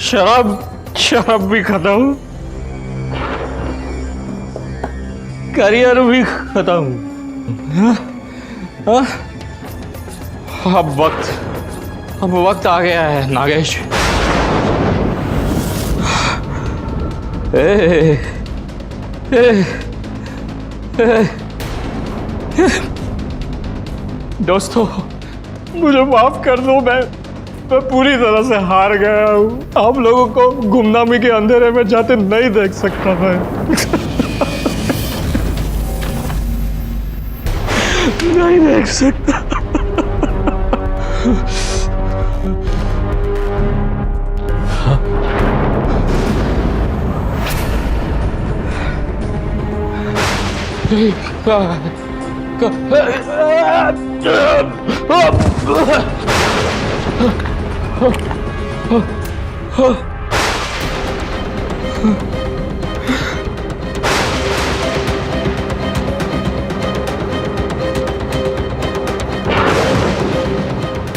शराब भी खत्म, करियर भी खत्म। अब वक्त आ गया है नागेश। दोस्तों मुझे माफ कर दो, मैं पूरी तरह से हार गया हूँ। आप लोगों को गुमनामी के अंधेरे में जाते नहीं देख सकता मैं। नहीं देख सकता।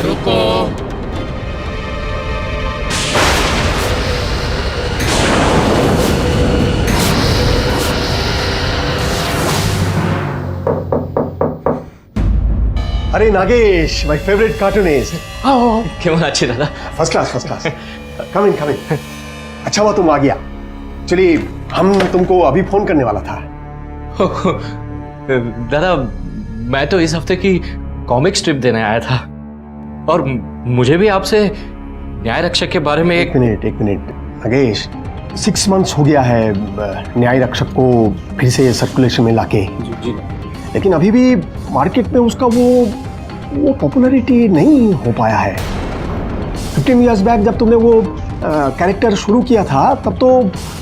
रुको। अरे नागेश, माय फेवरेट कार्टूनिस्ट। क्यों अच्छी दादा? First class. Come in. अच्छा हुआ तुम आ गया। चलिए, हम तुमको अभी फोन करने वाला था। दादा मैं तो इस हफ्ते की कॉमिक स्ट्रिप देने आया था और मुझे भी आपसे न्याय रक्षक के बारे में एक मिनट नागेश, 6 months हो गया है न्याय रक्षक को फिर से सर्कुलेशन में लाके। जी। लेकिन अभी भी मार्केट में उसका वो पॉपुलैरिटी नहीं हो पाया है। 15 years बैक जब तुमने वो कैरेक्टर शुरू किया था तब तो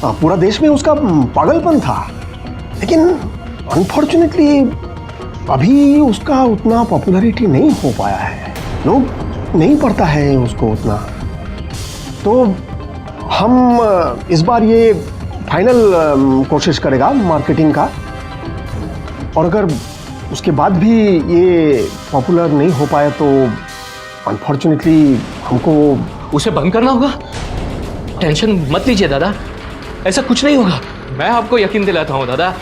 पूरा देश में उसका पागलपन था, लेकिन अनफॉर्चुनेटली अभी उसका उतना पॉपुलैरिटी नहीं हो पाया है। लोग नहीं पढ़ता है उसको उतना। तो हम इस बार ये फाइनल कोशिश करेगा मार्केटिंग का, और अगर उसके बाद भी ये पॉपुलर नहीं हो पाया तो अनफॉर्चुनेटली हमको उसे बंद करना होगा। टेंशन मत लीजिए दादा, ऐसा कुछ नहीं होगा। मैं आपको यकीन दिलाता हूँ दादा,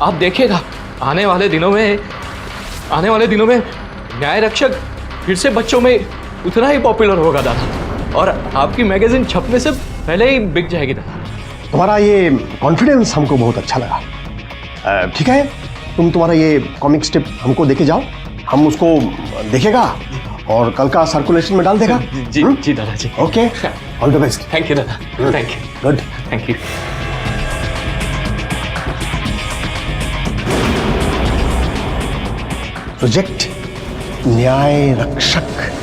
आप देखिएगा आने वाले दिनों में न्याय रक्षक फिर से बच्चों में उतना ही पॉपुलर होगा दादा, और आपकी मैगजीन छपने से पहले ही बिक जाएगी दादा। तुम्हारा ये कॉन्फिडेंस हमको बहुत अच्छा लगा। ठीक है, तुम तुम्हारा ये कॉमिक स्ट्रिप हमको देके जाओ, हम उसको देखेगा और कल का सर्कुलेशन में डाल देगा। जी दादा जी। Okay, all the best. Thank you दादा, thank you. Good, thank you. Project Nyay Rakshak.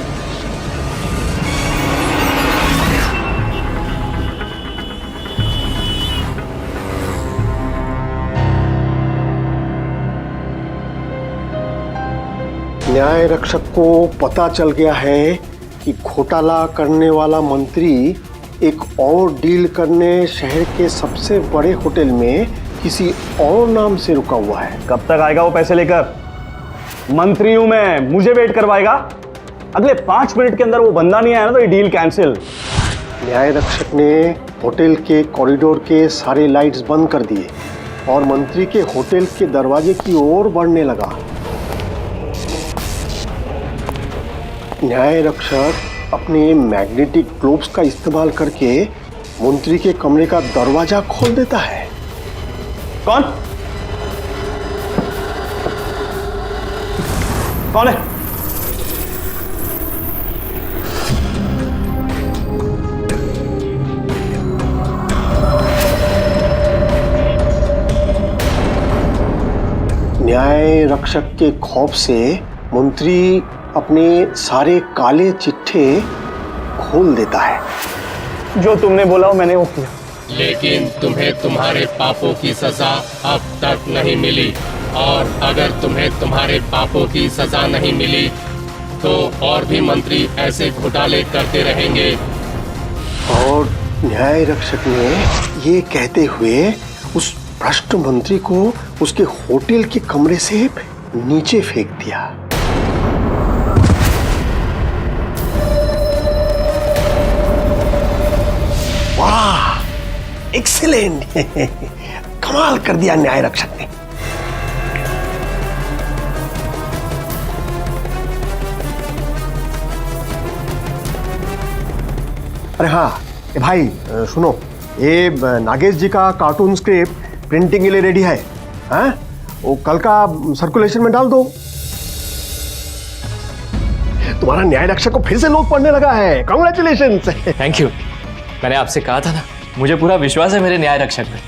न्याय रक्षक को पता चल गया है कि घोटाला करने वाला मंत्री एक और डील करने शहर के सबसे बड़े होटल में किसी और नाम से रुका हुआ है। कब तक आएगा वो पैसे लेकर? मंत्री हूं मैं, मुझे वेट करवाएगा? अगले 5 मिनट के अंदर वो बंदा नहीं आया ना तो ये डील कैंसिल। न्याय रक्षक ने होटल के कॉरिडोर के सारे लाइट्स बंद कर दिए और मंत्री के होटल के दरवाजे की ओर बढ़ने लगा। न्याय रक्षक अपने मैग्नेटिक ग्लोब्स का इस्तेमाल करके मंत्री के कमरे का दरवाजा खोल देता है। कौन है? न्याय रक्षक के खौफ से मंत्री अपने सारे काले चिट्ठे खोल देता है। जो तुमने बोला वो मैंने वो किया। लेकिन तुम्हें तुम्हारे पापों की सजा अब तक नहीं मिली, और अगर तुम्हें तुम्हारे पापों की सजा नहीं मिली तो और भी मंत्री ऐसे घोटाले करते रहेंगे। और न्याय रक्षक ने ये कहते हुए उस भ्रष्ट मंत्री को उसके होटल के कमरे से नीचे फेंक दिया। एक्सीलेंट। कमाल कर दिया न्याय रक्षक ने। अरे हाँ ए भाई सुनो, ये नागेश जी का कार्टून स्क्रिप्ट प्रिंटिंग के लिए रेडी है। हाँ, वो कल का सर्कुलेशन में डाल दो। तुम्हारा न्याय रक्षक को फिर से लोग पढ़ने लगा है। कांग्रेचुलेशंस। Thank you. मैंने आपसे कहा था ना, मुझे पूरा विश्वास है मेरे न्याय रक्षक में।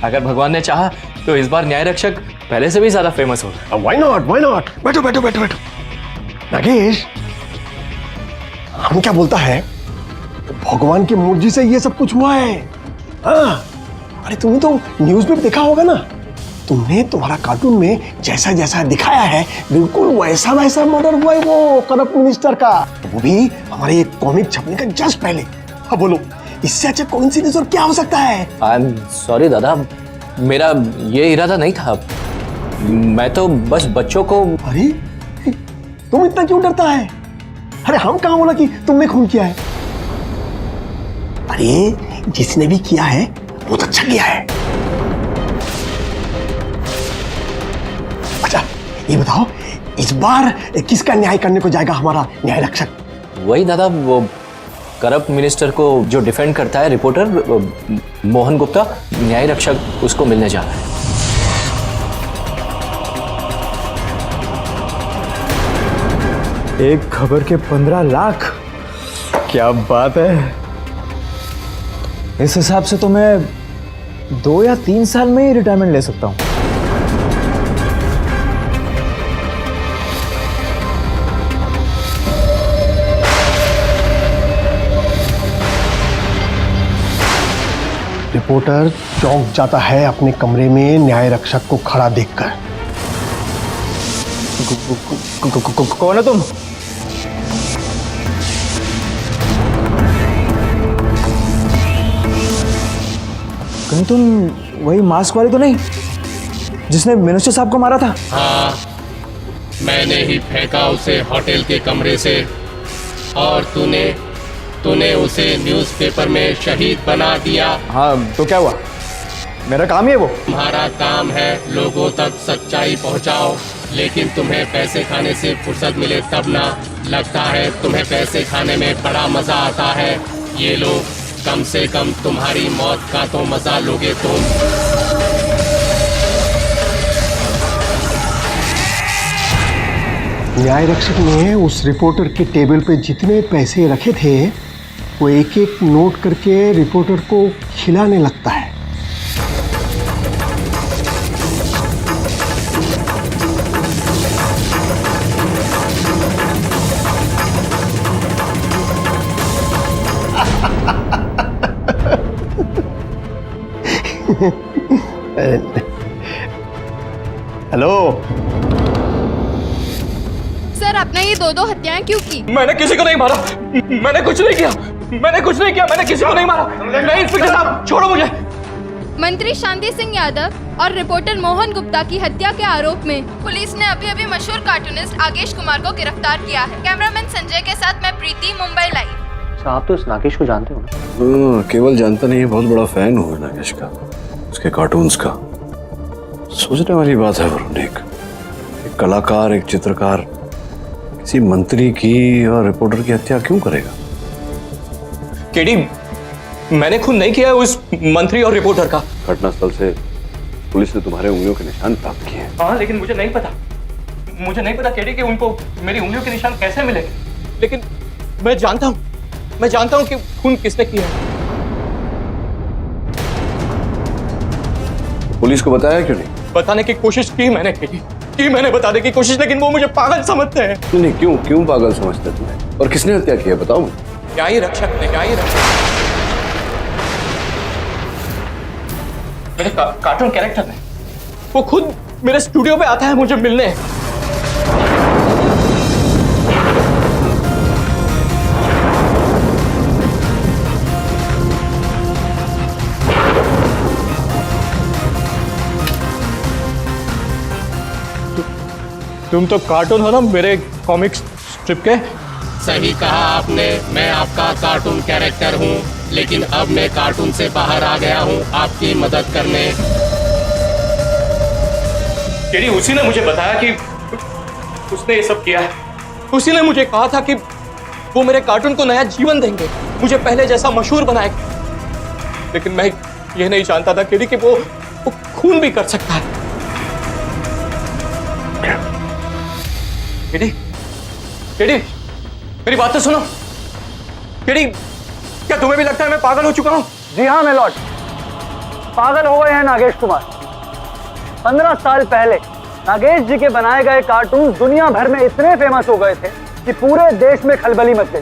अगर भगवान ने चाहा तो इस बार न्याय रक्षक पहले से भी ज्यादा फेमस होगा। Why not, why not. बैठो बैठो बैठो बैठो। नागेश, हम क्या बोलता है, भगवान की मर्जी से ये सब कुछ हुआ है। हाँ, अरे तुमने तो न्यूज में देखा होगा ना, तुमने तुम्हारा कार्टून में जैसा जैसा दिखाया है बिल्कुल वैसा वैसा मर्डर हुआ है वो करप्ट मिनिस्टर का, वो भी हमारे कॉमिक छपने का जस्ट पहले। हाँ बोलो, इससे अच्छा कोइंसिडेंस और क्या हो सकता है? आई एम सॉरी दादा, मेरा ये इरादा नहीं था। मैं तो बस बच्चों को। अरे तुम इतना क्यों डरता है? अरे हम कहाँ बोला कि तुमने खून किया है? अरे जिसने भी किया है बहुत अच्छा किया है। अच्छा ये बताओ, इस बार किसका न्याय करने को जाएगा हमारा न्याय रक्षक? वही दादा, वो करप्ट मिनिस्टर को जो डिफेंड करता है, रिपोर्टर मोहन गुप्ता, न्याय रक्षक उसको मिलने जा रहा है। एक खबर के 15 लाख, क्या बात है। इस हिसाब से तो मैं 2 या 3 साल में ही रिटायरमेंट ले सकता हूं। रिपोर्टर चौंक जाता है अपने कमरे में न्याय रक्षक को खड़ा देखकर। कौन है तुम? कहीं तुम वही मास्क वाली तो नहीं जिसने मिनिस्टर साहब को मारा था? हाँ, मैंने ही फेंका उसे होटल के कमरे से, और तूने उसे न्यूज़पेपर में शहीद बना दिया। हाँ तो क्या हुआ, मेरा काम ही है वो। तुम्हारा काम है लोगों तक सच्चाई पहुंचाओ, लेकिन तुम्हें पैसे खाने से फुर्सत मिले तब ना। लगता है तुम्हें पैसे खाने में बड़ा मजा आता है। ये लो, कम से कम तुम्हारी मौत का तो मजा लोगे तुम। न्याय रक्षक ने उस रिपोर्टर के टेबल पे जितने पैसे रखे थे वो एक एक नोट करके रिपोर्टर को खिलाने लगता है। हेलो सर, आपने ये 2-2 हत्याएं क्यों की? मैंने किसी को नहीं मारा, मैंने कुछ नहीं किया, मैंने कुछ नहीं किया, मैंने किसी को नहीं मारा। नहीं इंस्पेक्टर साहब, छोड़ो मुझे। मंत्री शांति सिंह यादव और रिपोर्टर मोहन गुप्ता की हत्या के आरोप में पुलिस ने अभी मशहूर कार्टूनिस्ट आगेश कुमार को गिरफ्तार किया है। कैमरामैन संजय के साथ मैं प्रीति, मुंबई लाइव। आप तो इस नागेश को जानते हो ना? केवल जानता नहीं, बहुत बड़ा फैन हूँ नागेश का, उसके कार्टून्स का। सोचने वाली बात है वरुण, एक कलाकार, एक चित्रकार किसी मंत्री की और रिपोर्टर की हत्या क्यों करेगा? केडी, मैंने खून नहीं किया है उस मंत्री और रिपोर्टर का। घटनास्थल से पुलिस ने तुम्हारे उंगलियों के निशान प्राप्त किए हैं। हाँ, लेकिन मुझे नहीं पता केडी कि उनको मेरी उंगलियों के निशान कैसे मिले। लेकिन मैं जानता हूँ कि खून किसने किया है। पुलिस को बताया क्यों नहीं? बताने की कोशिश की मैंने केडी, मैंने बताने की कोशिश, लेकिन वो मुझे पागल समझते हैं। नहीं, क्यों पागल समझते तुम्हें? और किसने हत्या की है बताओ। न्याय रक्षक ने, मेरे कार्टून कैरेक्टर ने, वो खुद मेरे स्टूडियो पे आता है मुझे मिलने। तुम तो कार्टून हो ना मेरे कॉमिक स्ट्रिप के, सही कहा आपने, मैं आपका कार्टून कैरेक्टर हूँ, लेकिन अब मैं कार्टून से बाहर आ गया हूँ आपकी मदद करने। केडी, उसी ने मुझे बताया कि उसने ये सब किया है। उसी ने मुझे कहा था कि वो मेरे कार्टून को नया जीवन देंगे, मुझे पहले जैसा मशहूर बनाएंगे। लेकिन मैं ये नहीं जानता था केडी कि वो खून भी कर सकता है। केडी, केडी, मेरी बात तो सुनो। केडी, क्या तुम्हें भी लगता है मैं पागल हो चुका हूं? जी हाँ मेलॉर्ड, पागल हो गए हैं नागेश कुमार। 15 साल पहले नागेश जी के बनाए गए कार्टून दुनिया भर में इतने फेमस हो गए थे कि पूरे देश में खलबली मच गई।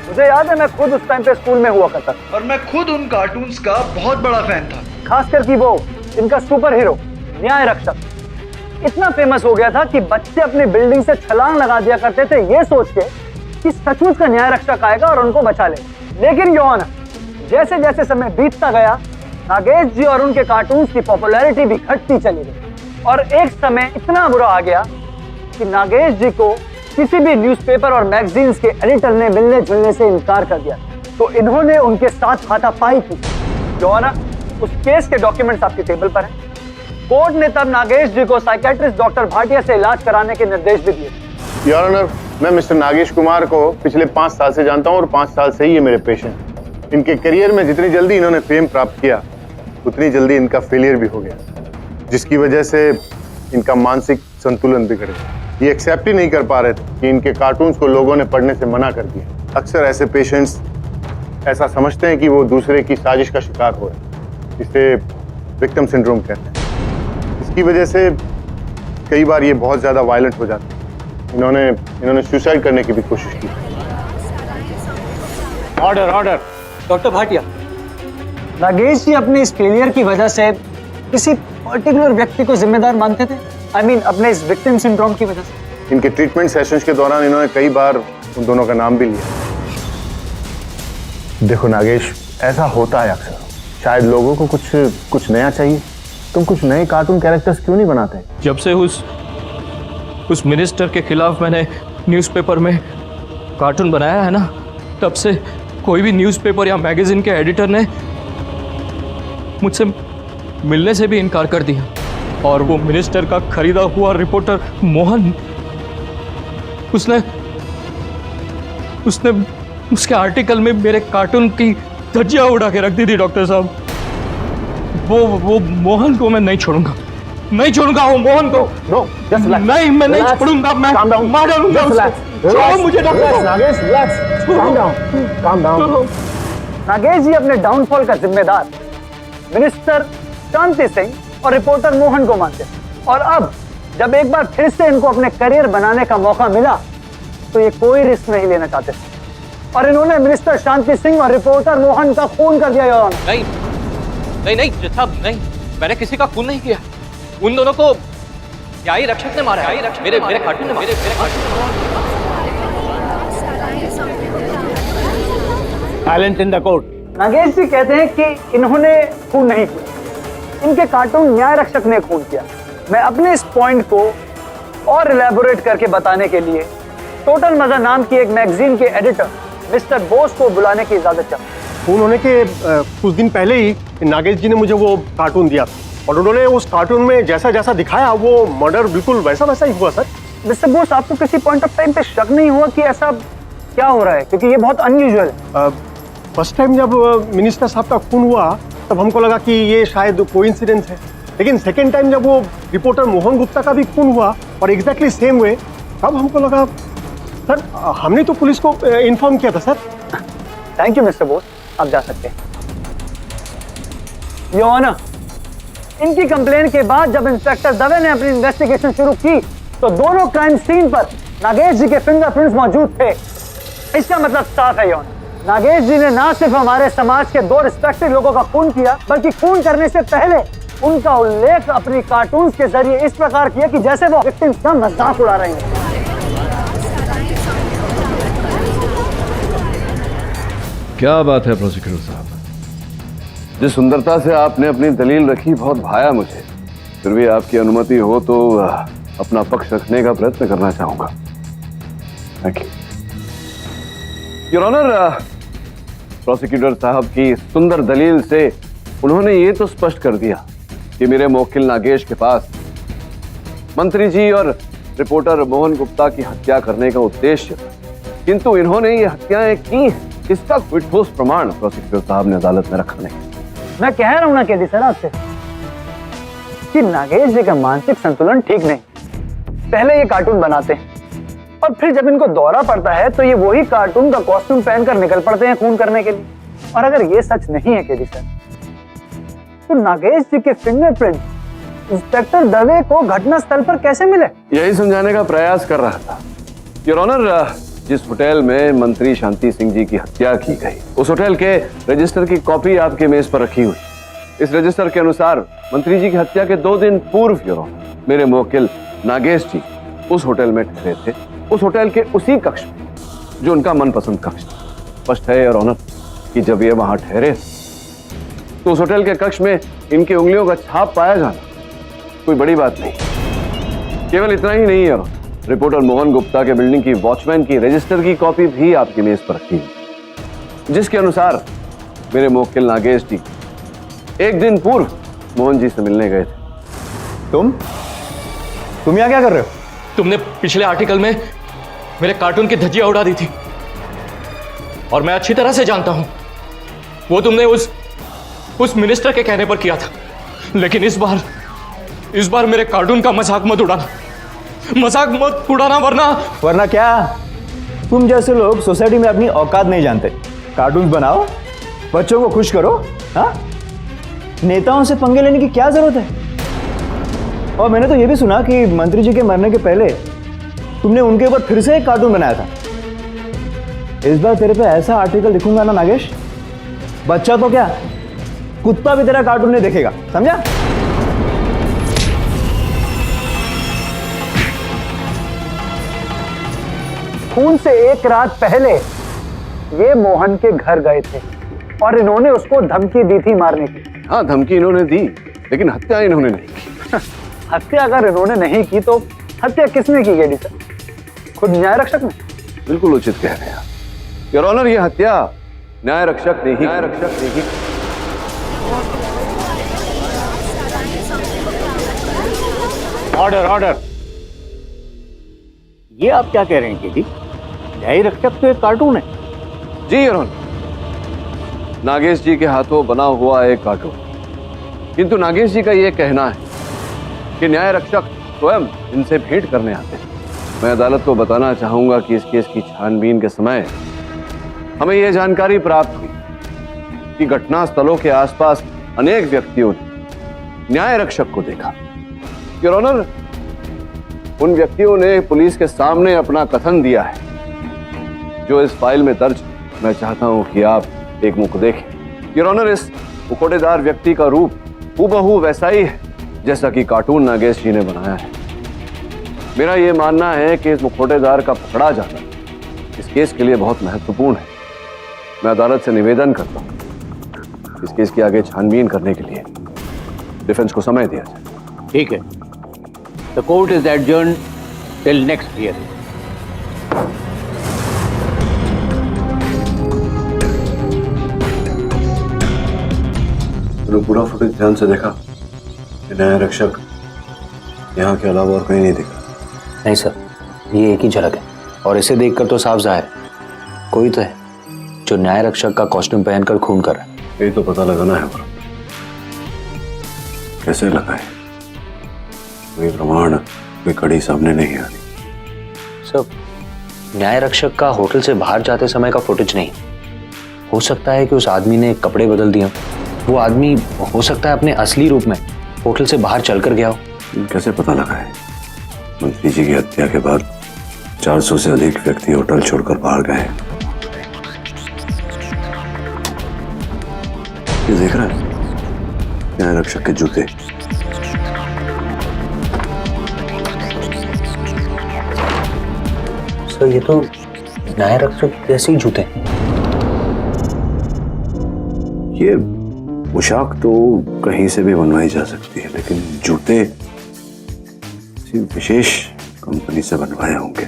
मुझे याद है, मैं खुद उस टाइम पे स्कूल में हुआ करता था और मैं खुद उन कार्टून्स का बहुत बड़ा फैन था। खासकर कि वो इनका सुपर हीरो न्याय रक्षक इतना फेमस हो गया था कि बच्चे अपनी बिल्डिंग से छलांग लगा दिया करते थे ये सोच के कि सचमुच का न्याय रक्षक आएगा और उनको बचा ले। लेकिन योना, जैसे जैसे समय बीतता गया, नागेश जी और उनके कार्टून्स की पॉपुलैरिटी भी घटती चली गई और एक समय इतना बुरा आ गया कि नागेश जी को किसी भी न्यूज़पेपर और मैगजीन्स के एडिटर ने मिलने जुलने से इनकार कर दिया। तो इन्होंने उनके साथ हाथापाई की। योना, उस केस के डॉक्यूमेंट्स आपकी टेबल पर हैं। कोर्ट ने तब नागेश जी को साइकेट्रिस्ट डॉक्टर भाटिया से इलाज कराने के निर्देश भी दिए। योर ऑनर, मैं मिस्टर नागेश कुमार को पिछले 5 साल से जानता हूं और 5 साल से ही ये मेरे पेशेंट। इनके करियर में जितनी जल्दी इन्होंने फेम प्राप्त किया, उतनी जल्दी इनका फेलियर भी हो गया, जिसकी वजह से इनका मानसिक संतुलन बिगड़ गया। ये एक्सेप्ट ही नहीं कर पा रहे थे कि इनके कार्टून्स को लोगों ने पढ़ने से मना कर दिया। अक्सर ऐसे पेशेंट्स ऐसा समझते हैं कि वो दूसरे की साजिश का शिकार हो रहे हैं, इसे विक्टिम सिंड्रोम कहते हैं। इसकी वजह से कई बार ये बहुत ज़्यादा वायलेंट हो जाते हैं। इन्होंने सुसाइड करने की भी कोशिश की। ऑर्डर डॉक्टर भाटिया, नागेश जी अपने इस फेलियर की वजह से किसी पर्टिकुलर व्यक्ति को जिम्मेदार मानते थे? I mean, अपने इस विक्टिम सिंड्रोम की वजह से? इनके ट्रीटमेंट सेशंस के दौरान इन्होंने कई बार उन दोनों का नाम भी लिया। देखो नागेश, ऐसा होता है अक्सर। शायद लोगों को कुछ नया चाहिए। तुम कुछ नए कार्टून कैरेक्टर्स क्यों नहीं बनाते? जब से उस मिनिस्टर के खिलाफ मैंने न्यूज़पेपर में कार्टून बनाया है ना, तब से कोई भी न्यूज़पेपर या मैगजीन के एडिटर ने मुझसे मिलने से भी इनकार कर दिया। और वो मिनिस्टर का खरीदा हुआ रिपोर्टर मोहन, उसने उसके आर्टिकल में मेरे कार्टून की धज्जियां उड़ा के रख दी थी। डॉक्टर साहब, वो मोहन को मैं नहीं छोड़ूंगा वो मोहन को। No, just relax. नहीं, मैं नहीं छोड़ूंगा, मैं मार डालूंगा उसको। छोड़ो मुझे doctor. Nagesh, relax, calm down. Nagesh ji अपने डाउनफॉल का जिम्मेदार मिनिस्टर शांति सिंह और रिपोर्टर मोहन को मानते हैं। और अब जब एक बार फिर से इनको अपने करियर बनाने का मौका मिला, तो ये कोई रिस्क नहीं लेना चाहते और इन्होंने मिनिस्टर शांति सिंह और रिपोर्टर मोहन का खून कर दिया। नहीं साहब, नहीं, मैंने किसी का खून नहीं किया। उन दोनों को न्याय रक्षक ने मारा है। मेरे कार्टून ने मारा। Silent in the court. Nagesh ji कहते हैं कि इन्होंने खून नहीं किया, इनके कार्टून न्याय रक्षक ने खून किया। मैं अपने इस पॉइंट को और इलैबोरेट करके बताने के लिए टोटल मजा नाम की एक मैगजीन के एडिटर मिस्टर बोस को बुलाने की इजाजत चाहता हूं। फोन होने के कुछ दिन पहले ही नागेश जी ने मुझे वो कार्टून दिया था और उन्होंने उस कार्टून में जैसा जैसा दिखाया वो मर्डर बिल्कुल वैसा वैसा ही हुआ। सर, मिस्टर बोस, आपको किसी पॉइंट ऑफ टाइम पे शक नहीं हुआ कि ऐसा क्या हो रहा है? क्योंकि ये बहुत अनयूजुअल है। फर्स्ट टाइम जब मिनिस्टर साहब का खून हुआ तब हमको लगा कि ये शायद कोइंसिडेंस है, लेकिन सेकेंड टाइम जब वो रिपोर्टर मोहन गुप्ता का भी खून हुआ और एग्जैक्टली सेम वे, तब हमको लगा सर हमने तो पुलिस को इन्फॉर्म किया था। Sir, thank you mister Bose, आप जा सकते हैं। योर ऑनर, इनकी कंप्लेन के बाद जब इंस्पेक्टर दवे ने अपनी इन्वेस्टिगेशन शुरू की तो दोनों क्राइम सीन पर नागेश जी के फिंगरप्रिंट्स मौजूद थे। इसका मतलब साफ है योर ऑनर, नागेश जी ने न सिर्फ हमारे समाज के 2 रिस्पेक्टेड लोगों का खून किया, बल्कि खून करने से पहले उनका उल्लेख अपनी कार्टून्स के जरिए इस प्रकार किया कि जैसे वो विक्टिम्स का मजाक उड़ा रहे हैं। क्या बात है प्रोसिक्यूटर साहब, जिस सुंदरता से आपने अपनी दलील रखी बहुत भाया मुझे। फिर भी आपकी अनुमति हो तो अपना पक्ष रखने का प्रयत्न करना चाहूंगा। Thank you. Your honour, prosecutor साहब की सुंदर दलील से उन्होंने ये तो स्पष्ट कर दिया कि मेरे मुवक्किल नागेश के पास मंत्री जी और रिपोर्टर मोहन गुप्ता की हत्या करने का उद्देश्य था, किंतु इन्होंने ये हत्याएं की इसका कोई ठोस प्रमाण प्रोसिक्यूटर साहब ने अदालत में रखा नहीं। मैं कह रहा हूं ना केडी सर आपसे कि नागेश जी का मानसिक संतुलन ठीक नहीं। पहले ये कार्टून बनाते हैं और फिर जब इनको दौरा पड़ता है तो ये वही कार्टून का कॉस्ट्यूम पहनकर निकल पड़ते हैं खून करने के लिए। और अगर ये सच नहीं है केडी सर, तो नागेश जी के फिंगरप्रिंट इंस्पेक्टर दवे को घटनास्थल पर कैसे मिले? यही समझाने का प्रयास कर रहा था। योर ऑनर, जिस होटल में मंत्री शांति सिंह जी की हत्या की गई, उस होटल के रजिस्टर की कॉपी आपके मेज पर रखी हुई। इस रजिस्टर के अनुसार मंत्री जी की हत्या के 2 दिन पूर्व योर ऑनर, मेरे मुवक्किल नागेश जी उस होटल में ठहरे थे, उस होटल के उसी कक्ष में जो उनका मनपसंद कक्ष था। स्पष्ट है योर ऑनर कि जब ये वहां ठहरे तो उस होटल के कक्ष में इनकी उंगलियों का छाप पाया जाना कोई बड़ी बात नहीं। केवल इतना ही नहीं है, रिपोर्टर मोहन गुप्ता के बिल्डिंग की वॉचमैन की रजिस्टर की कॉपी भी आपकी मेज पर रखी हुई, जिसके अनुसार मेरे मुवक्किल नागेश जी 1 दिन पूर्व मोहन जी से मिलने गए थे। तुम यहाँ क्या कर रहे हो? तुमने पिछले आर्टिकल में मेरे कार्टून की धज्जियां उड़ा दी थी और मैं अच्छी तरह से जानता हूं वो तुमने उस मिनिस्टर के कहने पर किया था। लेकिन इस बार मेरे कार्टून का मजाक मत उड़ाना, वरना क्या? तुम जैसे लोग सोसाइटी में अपनी औकात नहीं जानते। कार्टून बनाओ, बच्चों को खुश करो, हाँ? नेताओं से पंगे लेने की क्या जरूरत है? और मैंने तो ये भी सुना कि मंत्री जी के मरने के पहले तुमने उनके ऊपर फिर से एक कार्टून बनाया था। इस बार तेरे पे ऐसा आर्टिकल लिखूंगा ना नागेश, बच्चा तो क्या, कुत्ता भी तेरा कार्टून नहीं देखेगा, समझा? खून से 1 रात पहले ये मोहन के घर गए थे और इन्होंने उसको धमकी दी थी मारने की। हाँ, धमकी इन्होंने दी, लेकिन हत्या इन्होंने नहीं की। हत्या अगर इन्होंने नहीं की तो हत्या किसने की गेडी सर? खुद न्याय रक्षक ने? बिल्कुल उचित कह रहे हैं योर ऑनर, ये हत्या न्याय रक्षक ने ही। ऑर्डर। ये आप क्या कह रहे हैं केडी? न्याय रक्षक तो एक कार्टून है। जी योर ऑनर, नागेश जी के हाथों बना हुआ एक कार्टून, किंतु नागेश जी का यह कहना है कि न्याय रक्षक स्वयं इनसे भेंट करने आते हैं। मैं अदालत को बताना चाहूंगा कि इस केस की छानबीन के समय हमें यह जानकारी प्राप्त हुई कि घटना स्थलों के आसपास अनेक व्यक्तियों ने न्याय रक्षक को देखा। योर ऑनर, उन व्यक्तियों ने पुलिस के सामने अपना कथन दिया है जो इस फाइल में दर्ज। मैं चाहता हूं कि आप एक मुख देखें। योर ऑनर, इस मुखौटेदार व्यक्ति का रूप हूबहू वैसा ही है जैसा कि कार्टून नागेश जी ने बनाया है। मेरा यह मानना है कि इस मुखौटेदार का पकड़ा जाना इस केस के लिए बहुत महत्वपूर्ण है। मैं अदालत से निवेदन करता हूं इस केस की आगे छानबीन करने के लिए डिफेंस को समय दिया जाए। ठीक है। The court is adjourned till next hearing. तो पूरा फुटेज ध्यान से देखा? न्याय रक्षक यहाँ के अलावा और कहीं नहीं दिखा? नहीं सर, ये एक ही झलक है और इसे देखकर तो साफ जाहिर कोई तो है जो न्याय रक्षक का कॉस्ट्यूम पहनकर खून कर रहा है। यही तो पता लगाना है। कैसे लगाए? कोई प्रमाण, कोई कड़ी सामने नहीं आ रही। सर, न्याय रक्षक का होटल से बाहर जाते समय का फुटेज नहीं। हो सकता है कि उस आदमी ने कपड़े बदल दिए। वो आदमी हो सकता है अपने असली रूप में होटल से बाहर चलकर गया हो। कैसे पता लगाए? मंत्री जी की हत्या के बाद 400 से अधिक व्यक्ति होटल छोड़कर बाहर गए। ये देख रहा है? न्याय रक्षक के जूते। सर, ये तो न्याय रक्षक जैसे ही जूते। ये पोशाक तो कहीं से भी बनवाई जा सकती है, लेकिन जूते किसी विशेष कंपनी से बनवाए होंगे।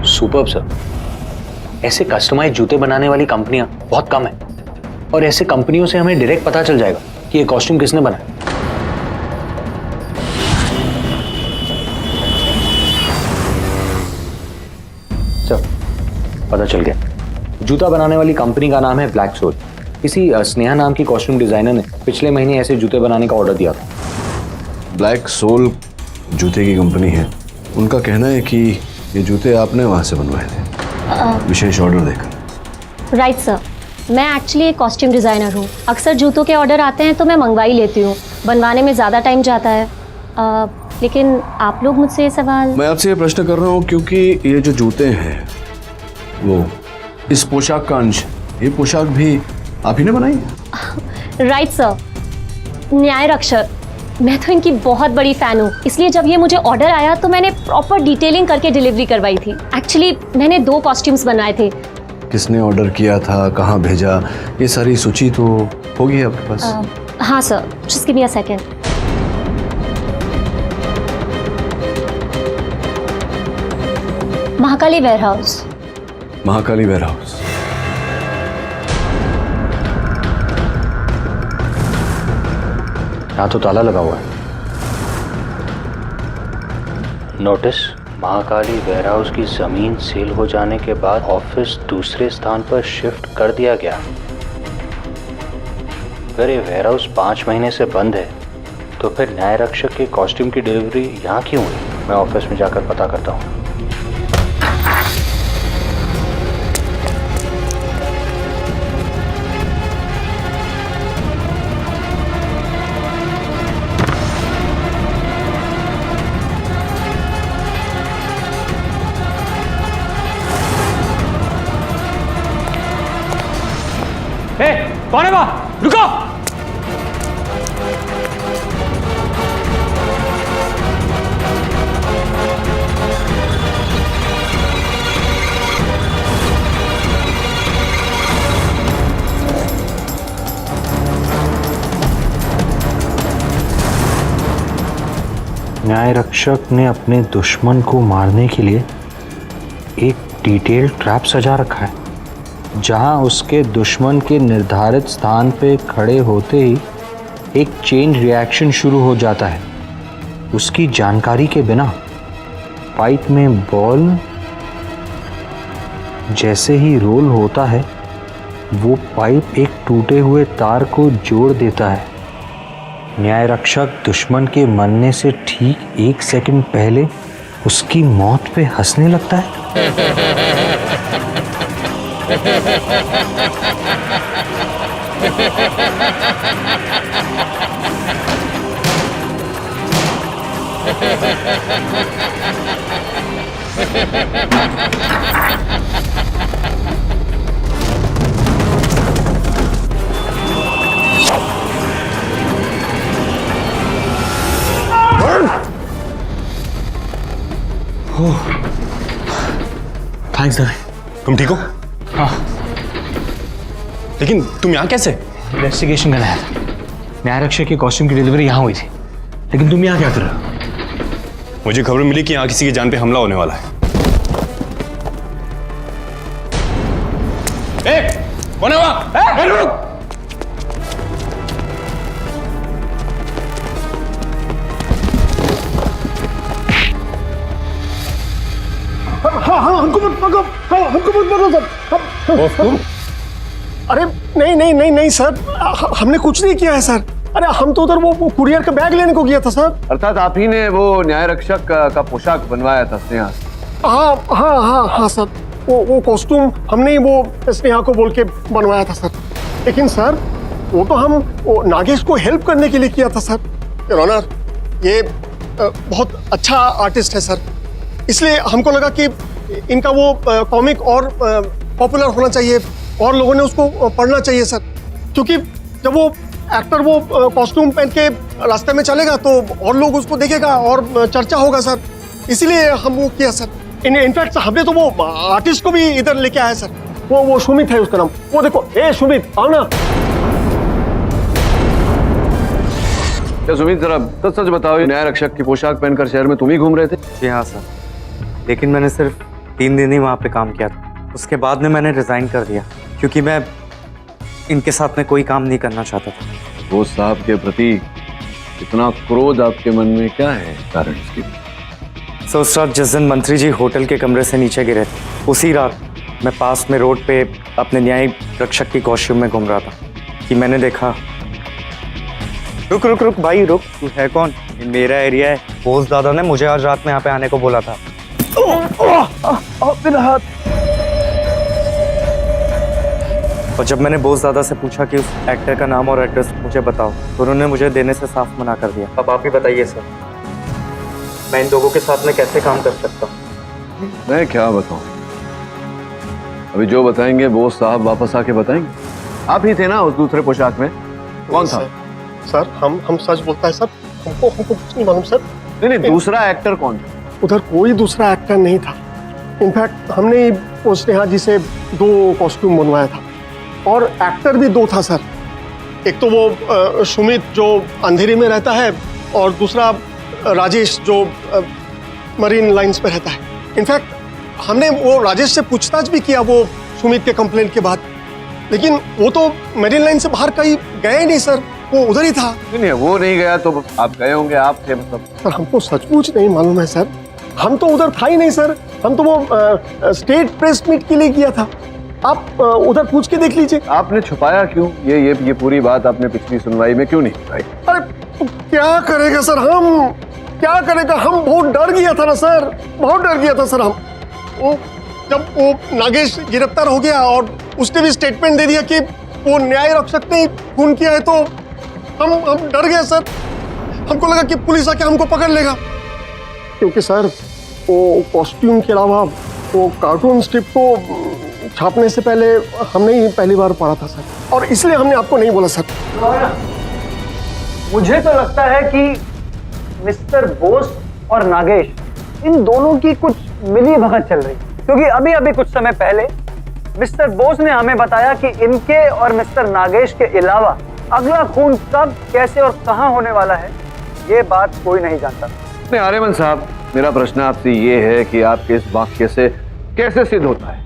Superb sir. ऐसे कस्टमाइज जूते बनाने वाली कंपनियां बहुत कम है, और ऐसे कंपनियों से हमें डायरेक्ट पता चल जाएगा कि ये कॉस्ट्यूम किसने बनाया। चल, पता चल गया। जूता बनाने वाली कंपनी का नाम है ब्लैक सोल। किसी स्नेहा नाम की कॉस्ट्यूम डिजाइनर ने पिछले महीने ऐसे जूते बनाने का ऑर्डर दिया था। ब्लैक सोल जूते की कंपनी है, उनका कहना है कि ये जूते आपने वहां से बनवाए थे विशेष ऑर्डर देकर। राइट सर, मैं एक्चुअली एक कॉस्ट्यूम डिज़ाइनर हूँ। अक्सर जूतों के ऑर्डर आते हैं तो मैं मंगवा ही लेती हूँ, बनवाने में ज़्यादा टाइम जाता है। लेकिन आप लोग मुझसे ये सवाल। मैं आपसे ये प्रश्न कर रहा हूँ क्योंकि ये जो जूते हैं वो इस पोशाक का अंश, ये पोशाक भी आप ही ने बनाई है? राइट सर, न्याय रक्षक, मैं तो इनकी बहुत बड़ी फ़ैन हूँ, इसलिए जब ये मुझे ऑर्डर आया तो मैंने प्रॉपर डिटेलिंग करके डिलीवरी करवाई थी। एक्चुअली मैंने 2 कॉस्ट्यूम्स बनवाए थे। किसने ऑर्डर किया था, कहाँ भेजा, ये सारी सूची तो होगी आपके पास? हाँ sir, just give me a second. Mahakali warehouse. Mahakali warehouse. यहाँ तो ताला लगा हुआ है। नोटिस, महाकाली वेयरहाउस की जमीन सेल हो जाने के बाद ऑफिस दूसरे स्थान पर शिफ्ट कर दिया गया। अगर ये वेयरहाउस 5 महीने से बंद है तो फिर न्याय रक्षक के कॉस्ट्यूम की डिलीवरी यहाँ क्यों हुई? मैं ऑफिस में जाकर पता करता हूँ। कौन है वहां? रुको! न्याय रक्षक ने अपने दुश्मन को मारने के लिए एक डिटेल ट्रैप सजा रखा है, जहां उसके दुश्मन के निर्धारित स्थान पे खड़े होते ही एक चेन रिएक्शन शुरू हो जाता है। उसकी जानकारी के बिना पाइप में बॉल जैसे ही रोल होता है, वो पाइप एक टूटे हुए तार को जोड़ देता है। न्याय रक्षक दुश्मन के मरने से ठीक 1 सेकंड पहले उसकी मौत पे हंसने लगता है। थैंक्स दादा। तुम ठीक हो? हाँ। लेकिन तुम यहाँ कैसे? इन्वेस्टिगेशन करने आया था। न्याय रक्षक की कॉस्ट्यूम की डिलीवरी यहाँ हुई थी, लेकिन तुम यहाँ क्या कर रहे हो? मुझे खबर मिली कि यहाँ किसी की जान पे हमला होने वाला है। कौन है वहाँ? रुक! हाँ हाँ, हमको मत पकड़ो, हमको मत पकड़ो सर। तुम? अरे नहीं नहीं नहीं नहीं सर, हमने कुछ नहीं किया है सर। अरे हम तो उधर वो कुरियर का बैग लेने को गया था सर। अर्थात आप ही ने वो न्याय रक्षक का पोशाक बनवाया था स्नेहा? हाँ हाँ हाँ हाँ सर, वो कॉस्ट्यूम हमने ही वो स्नेहा को बोल के बनवाया था सर। लेकिन सर वो तो हम वो नागेश को हेल्प करने के लिए किया था सर। योर ऑनर, ये बहुत अच्छा आर्टिस्ट है सर, इसलिए हमको लगा कि इनका वो कॉमिक और पॉपुलर होना चाहिए और लोगों ने उसको पढ़ना चाहिए सर। क्योंकि जब वो एक्टर वो कॉस्ट्यूम पहन के रास्ते में चलेगा तो और लोग उसको देखेगा और चर्चा होगा सर, इसीलिए हम वो किया सर। इनफैक्ट हमने तो वो आर्टिस्ट को भी इधर लेके आया सर। वो सुमित है उसका नाम। वो देखो, ए सुमित आओ ना। क्या सुमित, जरा सच बताओ, न्याय रक्षक की पोशाक पहनकर शहर में तुम ही घूम रहे थे? जी हाँ सर, लेकिन मैंने सिर्फ 3 दिन ही वहाँ पे काम किया था। उसके बाद में मैंने रिजाइन कर दिया क्योंकि मैं इनके साथ में कोई काम नहीं करना चाहता था। बोस साहब के प्रति इतना क्रोध आपके मन में क्या है कारण इसकी? सो उस रात जिस दिन मंत्री जी होटल के कमरे से नीचे गिरे थे, उसी रात मैं पास में रोड पे अपने न्याय रक्षक की कॉस्ट्यूम में घूम रहा था कि मैंने देखा। रुक रुक रुक भाई रुक, तू है कौन? ये मेरा एरिया है। बोस दादा ने मुझे आज रात में यहाँ पे आने को बोला था। मेरा हाथ। और जब मैंने बोस दादा से पूछा कि उस एक्टर का नाम और एड्रेस मुझे बताओ, तो उन्होंने मुझे देने से साफ मना कर दिया। अब आप ही बताइए सर, मैं इन लोगों के साथ में कैसे काम कर सकता हूँ? मैं क्या बताऊं? अभी जो बताएंगे बोस साहब वापस आके बताएंगे। आप ही थे ना उस दूसरे पोशाक में? कौन था? सर हम सच बोलता है सर, हमको कुछ नहीं मालूम सर। नहीं, दूसरा एक्टर कौन था? उधर कोई दूसरा एक्टर नहीं था। इनफैक्ट हमने उस नेहा जी से 2 कॉस्ट्यूम बनवाया था और एक्टर भी 2 था सर। एक तो वो सुमित जो अंधेरी में रहता है और दूसरा राजेश जो मरीन लाइंस पे रहता है। इनफैक्ट हमने वो राजेश से पूछताछ भी किया वो सुमित के कंप्लेंट के बाद, लेकिन वो तो मरीन लाइन से बाहर कहीं गया ही नहीं सर, वो उधर ही था। नहीं, वो नहीं गया तो आप गए होंगे। आप थे मतलब? सर हमको सचमुच नहीं मालूम है सर, हम तो उधर था ही नहीं सर। हम तो वो स्टेट प्रेस मीट के लिए किया था। आप उधर पूछ के देख लीजिए। आपने छुपाया क्यों? ये पूरी बात आपने पिछली सुनवाई में क्यों नहीं बताई? अरे तो क्या करेगा सर, हम क्या करेगा, हम बहुत डर गया था ना सर, बहुत डर गया था सर। हम जब वो नागेश गिरफ्तार हो गया और उसने भी स्टेटमेंट दे दिया कि वो न्याय रक्षक ने खून किया है, तो हम डर गए सर। हमको लगा कि पुलिस आके हमको पकड़ लेगा, क्योंकि सर वो कॉस्ट्यूम के अलावा वो कार्टून स्ट्रिप को छापने से पहले हमने ही पहली बार पढ़ा था सर, और इसलिए हमने आपको नहीं बोला सर। मुझे तो लगता है कि मिस्टर बोस और नागेश इन दोनों की कुछ मिली भगत चल रही, क्योंकि अभी कुछ समय पहले मिस्टर बोस ने हमें बताया कि इनके और मिस्टर नागेश के अलावा अगला खून कब, कैसे और कहां होने वाला है, ये बात कोई नहीं जानता। नहीं आर्यमन साहब, मेरा प्रश्न आपसे ये है कि आपके इस वाक्य से कैसे सिद्ध होता है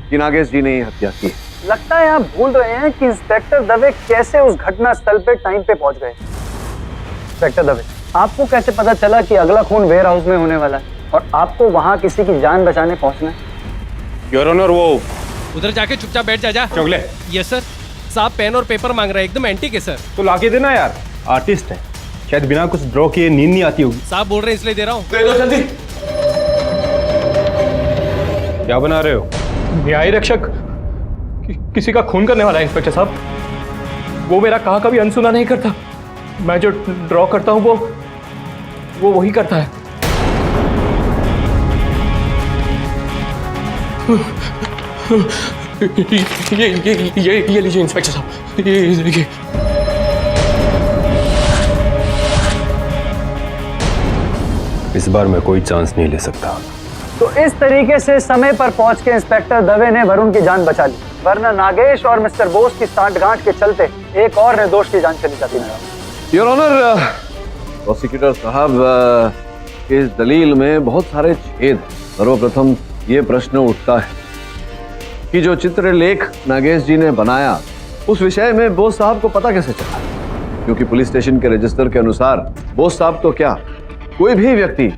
कि नागेश जी ने ये हत्या की? लगता है आप भूल रहे हैं कि इंस्पेक्टर दवे कैसे उस घटना स्थल पे टाइम पे पहुंच गए। इंस्पेक्टर दवे, आपको कैसे पता चला कि अगला खून वेयर हाउस में होने वाला है और आपको वहां किसी की जान बचाने पहुंचना है? योर ऑनर, वो उधर जाके चुपचाप बैठ जा। चौगले। Yes sir. साहब पेन और पेपर मांग रहा है, एकदम एंटीक है सर। तो लाके देना यार, आर्टिस्ट है, शायद बिना कुछ ड्रॉ किए नींद नहीं आती होगी। साहब बोल रहे हैं इसलिए दे रहा हूँ। दे दो जल्दी। क्या बना रहे हो? न्याय रक्षक किसी का खून करने वाला है इंस्पेक्टर साहब। वो मेरा कहा कभी अनसुना नहीं करता। मैं जो ड्रॉ करता हूँ वो वही करता है। ये लीजिए इंस्पेक्टर साहब, ये देखिए। इस बार मैं कोई चांस नहीं ले सकता। तो इस तरीके से समय पर पहुंच के इंस्पेक्टर दवे ने वरुण की जान बचा ली, वरना नागेश और मिस्टर बोस की सांठगांठ के चलते एक और निर्दोष की जान चली जाती है। योर ऑनर, प्रोसिक्यूटर साहब, इस दलील में बहुत सारे छेद हैं। सर्वप्रथम ये प्रश्न उठता है कि जो चित्रलेख नागेश जी ने बनाया उस विषय में बोस साहब को पता कैसे चला? क्योंकि पुलिस स्टेशन के रजिस्टर के अनुसार बोस साहब तो क्या, कोई भी व्यक्ति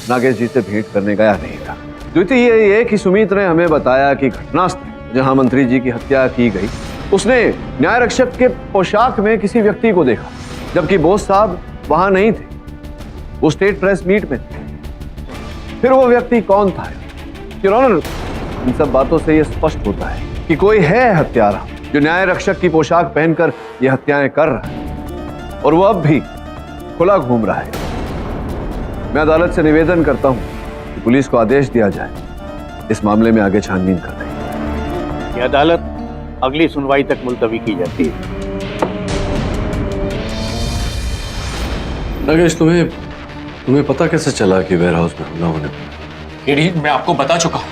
नागेश जी से भेंट करने गया नहीं था। द्वितीय ये कि सुमित ने हमें बताया कि घटनास्थल जहां मंत्री जी की हत्या की गई, उसने न्याय रक्षक के पोशाक में किसी व्यक्ति को देखा, जबकि बोस साहब वहां नहीं थे, वो स्टेट प्रेस मीट में थे। फिर वो व्यक्ति कौन था? योर ऑनर, इन सब बातों से यह स्पष्ट होता है कि कोई है हत्यारा जो न्याय रक्षक की पोशाक पहनकर ये हत्याएं कर रहा है, और वो अब भी खुला घूम रहा है। मैं अदालत से निवेदन करता हूं कि पुलिस को आदेश दिया जाए इस मामले में आगे छानबीन करने की। ये अदालत अगली सुनवाई तक मुलतवी की जाती है। नागेश, तुम्हें पता कैसे चला कि वेयर हाउस में हमला होने वाला? एडी, मैं आपको बता चुका हूं,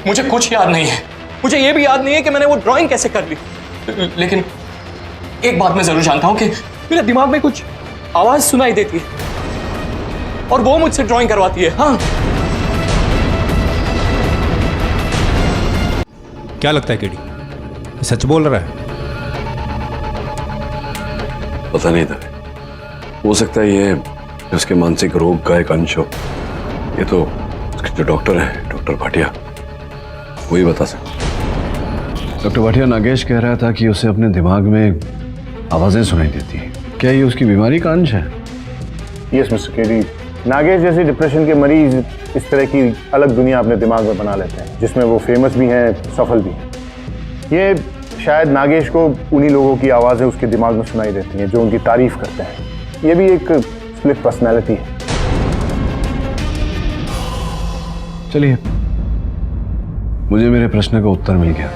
मुझे कुछ याद नहीं है। मुझे यह भी याद नहीं है कि मैंने वो ड्राइंग कैसे कर ली। लेकिन एक बात मैं जरूर जानता हूं कि मेरे दिमाग में कुछ आवाज सुनाई देती है और वो मुझसे ड्राइंग करवाती है। हाँ, क्या लगता है केडी, सच बोल रहा है? पता नहीं था, हो सकता है ये उसके मानसिक रोग का एक अंश हो। ये तो उसके जो डॉक्टर है, डॉक्टर भाटिया, वही बता सकते। डॉक्टर भाटिया, नागेश कह रहा था कि उसे अपने दिमाग में आवाजें सुनाई देती हैं। क्या ये उसकी बीमारी का अंश है? यस मिस्टर केडी, नागेश जैसे डिप्रेशन के मरीज इस तरह की अलग दुनिया अपने दिमाग में बना लेते हैं, जिसमें वो फेमस भी हैं, सफल भी हैं। ये शायद नागेश को उन्हीं लोगों की आवाज़ें उसके दिमाग में सुनाई देती हैं जो उनकी तारीफ करते हैं। ये भी एक स्प्लिट पर्सनैलिटी है। चलिए, मुझे मेरे प्रश्न का उत्तर मिल गया।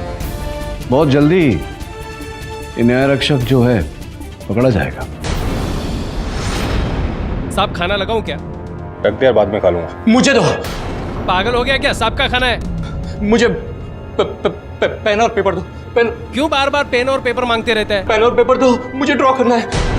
बहुत जल्दी ये न्याय रक्षक जो है पकड़ा जाएगा। साहब खाना लगाऊं क्या? रख दे यार, बाद में खा लूंगा। मुझे दो। पागल हो गया क्या? साहब का खाना है। मुझे पेन और पेपर दो। पेन। क्यों बार बार पेन और पेपर मांगते रहते हैं? पेन और पेपर दो, मुझे ड्रॉ करना है।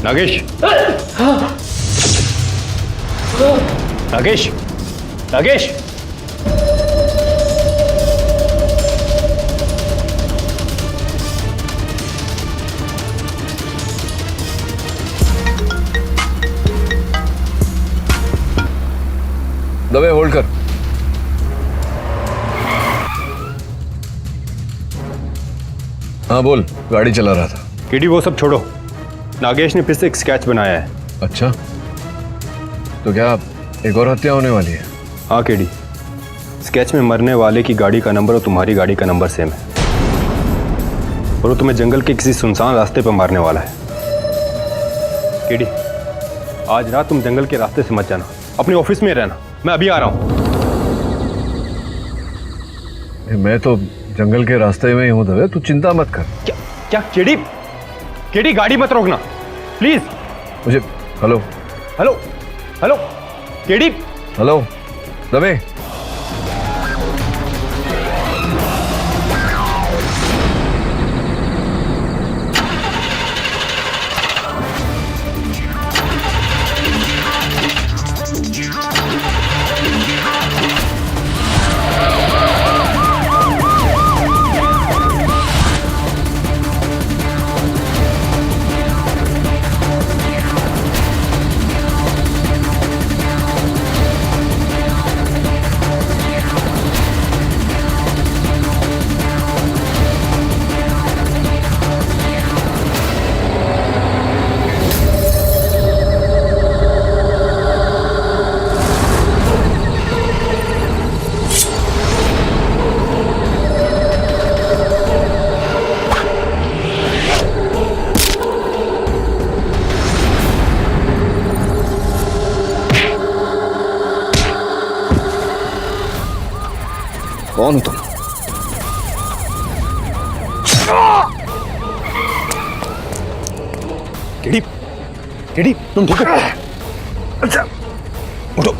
नागेश, नागेश, नागेश, दबे होल्ड कर। हाँ बोल, गाड़ी चला रहा था। केडी वो सब छोड़ो, नागेश ने फिर से एक स्केच बनाया है। अच्छा, तो क्या एक और हत्या होने वाली है? हाँ केडी, स्केच में मरने वाले की गाड़ी का नंबर और तुम्हारी गाड़ी का नंबर सेम है, और वो तुम्हें जंगल के किसी सुनसान रास्ते पर मारने वाला है। केडी, आज रात तुम जंगल के रास्ते से मत जाना, अपने ऑफिस में रहना, मैं अभी आ रहा हूँ। मैं तो जंगल के रास्ते में ही हूँ दबे, तू चिंता मत कर। क्या क्या केडी, केडी गाड़ी मत रोकना प्लीज। मुझे hello hello hello KD, hello दबे। कौन तुम? केडी, केडी तुम ठीक हो? अच्छा उठो।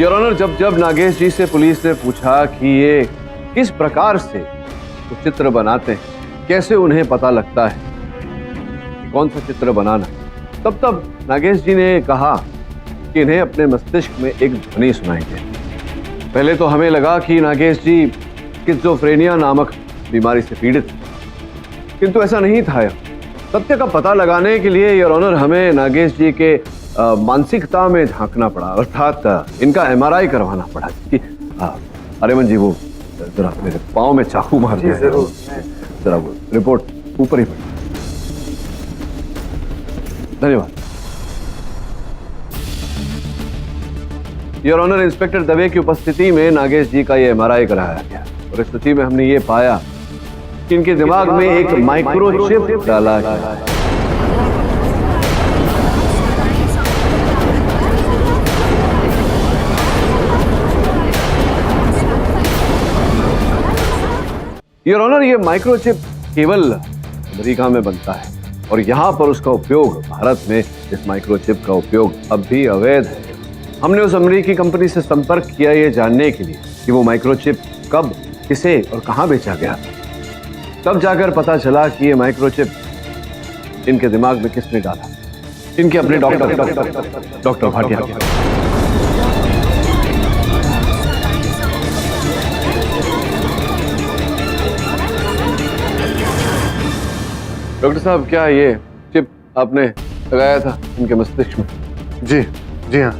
योर ऑनर, जब जब नागेश जी से पुलिस ने पूछा कि ये किस प्रकार से वो चित्र बनाते हैं, कैसे उन्हें पता लगता है कि कौन सा चित्र बनाना, तब तब नागेश जी ने कहा कि इन्हें अपने मस्तिष्क में एक ध्वनि सुनाई दे। पहले तो हमें लगा कि नागेश जी स्किज़ोफ्रेनिया नामक बीमारी से पीड़ित हैं, किंतु ऐसा नहीं था। सत्य का पता लगाने के लिए योर ऑनर हमें नागेश जी के मानसिकता में झांकना पड़ा, अर्थात इनका MRI करवाना पड़ा। अरेमन जी, वो जरा मेरे पाँव में चाकू मार दिया, जरा वो रिपोर्ट ऊपर ही पड़ी। धन्यवाद योर ऑनर। इंस्पेक्टर दवे की उपस्थिति में नागेश जी का ये MRI कराया गया, और इस सूची में हमने ये पाया कि इनके दिमाग में एक माइक्रोचिप डाला गया। योर ऑनर, ये माइक्रोचिप केवल अमेरिका में बनता है और यहाँ पर उसका उपयोग, भारत में इस माइक्रोचिप का उपयोग अब भी अवैध है। हमने उस अमेरिकी कंपनी से संपर्क किया ये जानने के लिए कि वो माइक्रोचिप कब, किसे और कहाँ बेचा गया। तब जाकर पता चला कि ये माइक्रोचिप इनके दिमाग में किसने डाला? इनके अपने डॉक्टर भाटिया। डॉक्टर साहब, क्या ये चिप आपने लगाया था इनके मस्तिष्क में? जी हाँ,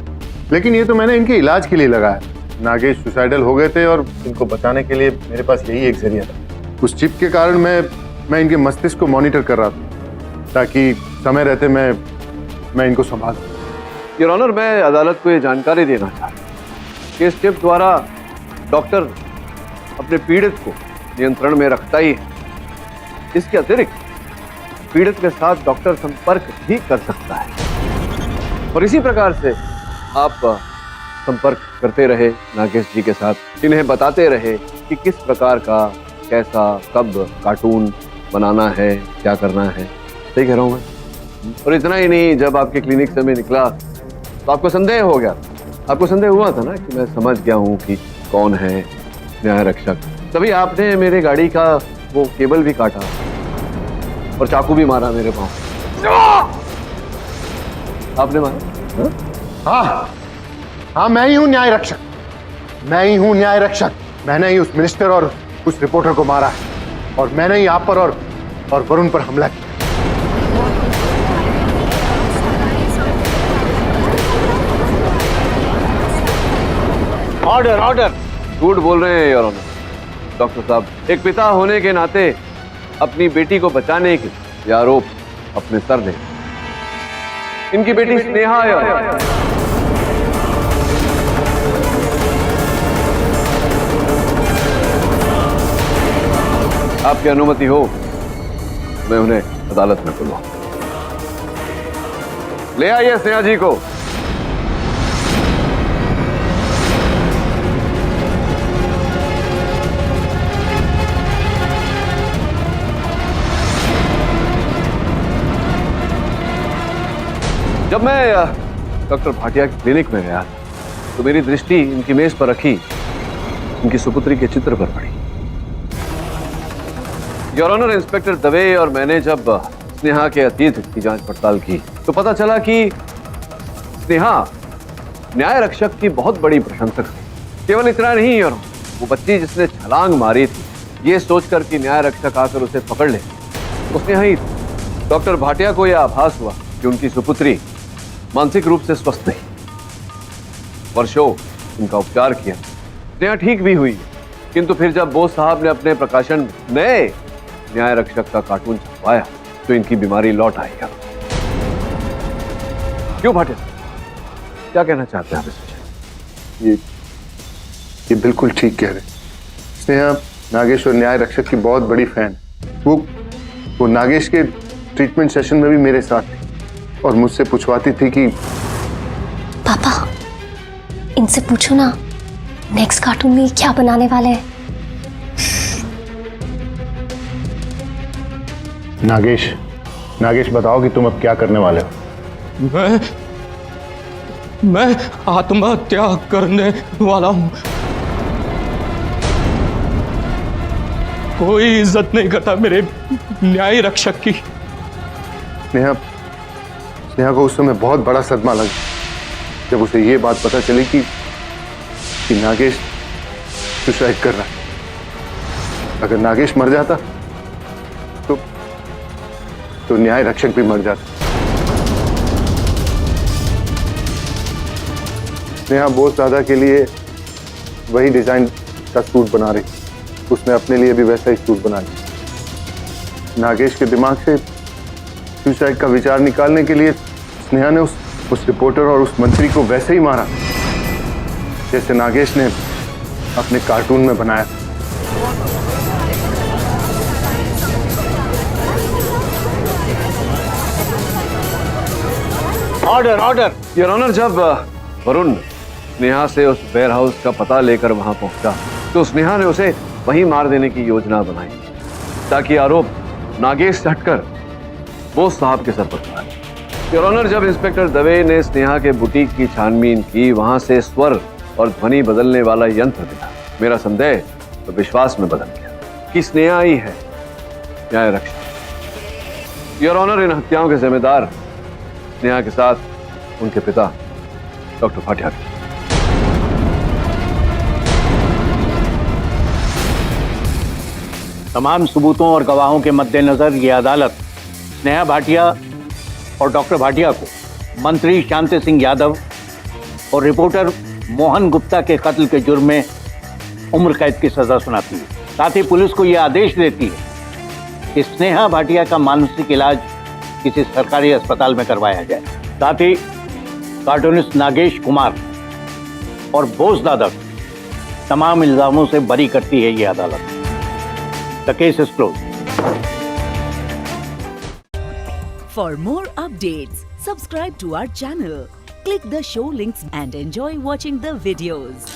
लेकिन ये तो मैंने इनके इलाज के लिए लगाया। नागेश सुसाइडल हो गए थे और इनको बचाने के लिए मेरे पास यही एक जरिया था। उस चिप के कारण मैं इनके मस्तिष्क को मॉनिटर कर रहा था ताकि समय रहते मैं इनको संभाल। योर ऑनर, मैं अदालत को ये जानकारी देना चाहता हूँ कि इस चिप द्वारा डॉक्टर अपने पीड़ित को नियंत्रण में रखता ही है। इसके अतिरिक्त पीड़ित के साथ डॉक्टर संपर्क भी कर सकता है और इसी प्रकार से आप संपर्क करते रहे नागेश जी के साथ, इन्हें बताते रहे कि किस प्रकार का, कैसा, कब कार्टून बनाना है, क्या करना है। सही कह रहा हूँ मैं? और इतना ही नहीं, जब आपके क्लिनिक से मैं निकला तो आपको संदेह हो गया। आपको संदेह हुआ था ना कि मैं समझ गया हूँ कि कौन है न्याय रक्षक। तभी आपने मेरे गाड़ी का वो केबल भी काटा और चाकू भी मारा मेरे पाँव। आपने मारा? हाँ, मैं ही हूँ न्याय रक्षक। मैं ही हूँ न्याय रक्षक। मैंने ही उस मिनिस्टर और उस रिपोर्टर को मारा है और मैंने ही आप पर और वरुण पर हमला किया। ऑर्डर। झूठ बोल रहे हैं योर ऑनर। डॉक्टर साहब, एक पिता होने के नाते अपनी बेटी को बचाने के ये आरोप अपने सर ले। इनकी बेटी स्नेहा योर ऑनर। आपकी अनुमति हो मैं उन्हें अदालत में बुलाऊं। ले आइए स्नेहा जी को। जब मैं डॉक्टर भाटिया की क्लिनिक में गया तो मेरी दृष्टि इनकी मेज पर रखी इनकी सुपुत्री के चित्र पर पड़ी। योर ऑनर, इंस्पेक्टर दवे और मैंने जब स्नेहा के अतीत की जांच पड़ताल की तो पता चला कि स्नेहा न्याय रक्षक की बहुत बड़ी प्रशंसक थी। केवल इतना नहीं योर ऑनर, वो बच्ची जिसने छलांग मारी थी ये सोचकर कि न्याय रक्षक आकर उसे पकड़ ले, वो स्नेहा ही थी। डॉक्टर भाटिया को यह आभास हुआ कि उनकी सुपुत्री मानसिक रूप से स्वस्थ नहीं। वर्षों उनका उपचार किया, स्नेहा ठीक भी हुई, किंतु फिर जब बोस साहब ने अपने प्रकाशन नए न्याय रक्षक का कार्टून छपवाया तो इनकी बीमारी लौट आई। क्यों भाटिया, क्या कहना चाहते हैं आप इस विषय? ये बिल्कुल ठीक कह रहे। स्नेहा नागेश और न्याय रक्षक की बहुत बड़ी फैन। वो नागेश के ट्रीटमेंट सेशन में भी मेरे साथ थी और मुझसे पूछवाती थी कि पापा इनसे पूछो ना नेक्स्ट कार्टून में क्या बनाने वाले हैं। नागेश बताओ कि तुम अब क्या करने वाले हो? मैं आत्महत्या करने वाला हूं। कोई इज्जत नहीं करता मेरे न्याय रक्षक की। स्नेहा को उस समय बहुत बड़ा सदमा लगा जब उसे ये बात पता चली कि नागेश सुसाइड कर रहा है। अगर नागेश मर जाता तो न्याय रक्षक भी मर जाता। स्नेहा बोस दादा के लिए वही डिजाइन का सूट बना रही, उसने अपने लिए भी वैसा ही सूट बना लिया। नागेश के दिमाग से सुसाइड का विचार निकालने के लिए स्नेहा ने उस रिपोर्टर और उस मंत्री को वैसे ही मारा जैसे नागेश ने अपने कार्टून में बनाया। ऑर्डर। योर ऑनर, जब वरुण स्नेहा से उस वेयर हाउस का पता लेकर वहां पहुंचा तो स्नेहा ने उसे वहीं मार देने की योजना बनाई ताकि आरोप नागेश से हटकर बोस साहब के सर पर पड़ा। योर ऑनर, जब इंस्पेक्टर दवे ने स्नेहा के बुटीक की छानबीन की, वहां से स्वर और ध्वनि बदलने वाला यंत्र मिला। मेरा संदेह तो विश्वास में बदल गया कि स्नेहा ही है न्याय रक्षक। योर ऑनर, इन हत्याओं के जिम्मेदार स्नेहा के साथ उनके पिता डॉक्टर भाटिया। तमाम सबूतों और गवाहों के मद्देनजर ये अदालत स्नेहा भाटिया और डॉक्टर भाटिया को मंत्री शांति सिंह यादव और रिपोर्टर मोहन गुप्ता के कत्ल के जुर्म में उम्र कैद की सजा सुनाती है। साथ ही पुलिस को यह आदेश देती है कि स्नेहा भाटिया का मानसिक इलाज किसी सरकारी अस्पताल में करवाया जाए। साथ ही कार्टूनिस्ट नागेश कुमार और बोस दादा को तमाम इल्जामों से बरी करती है ये अदालत। The case is close. For more updates, subscribe to our channel, click the show links and enjoy watching the videos.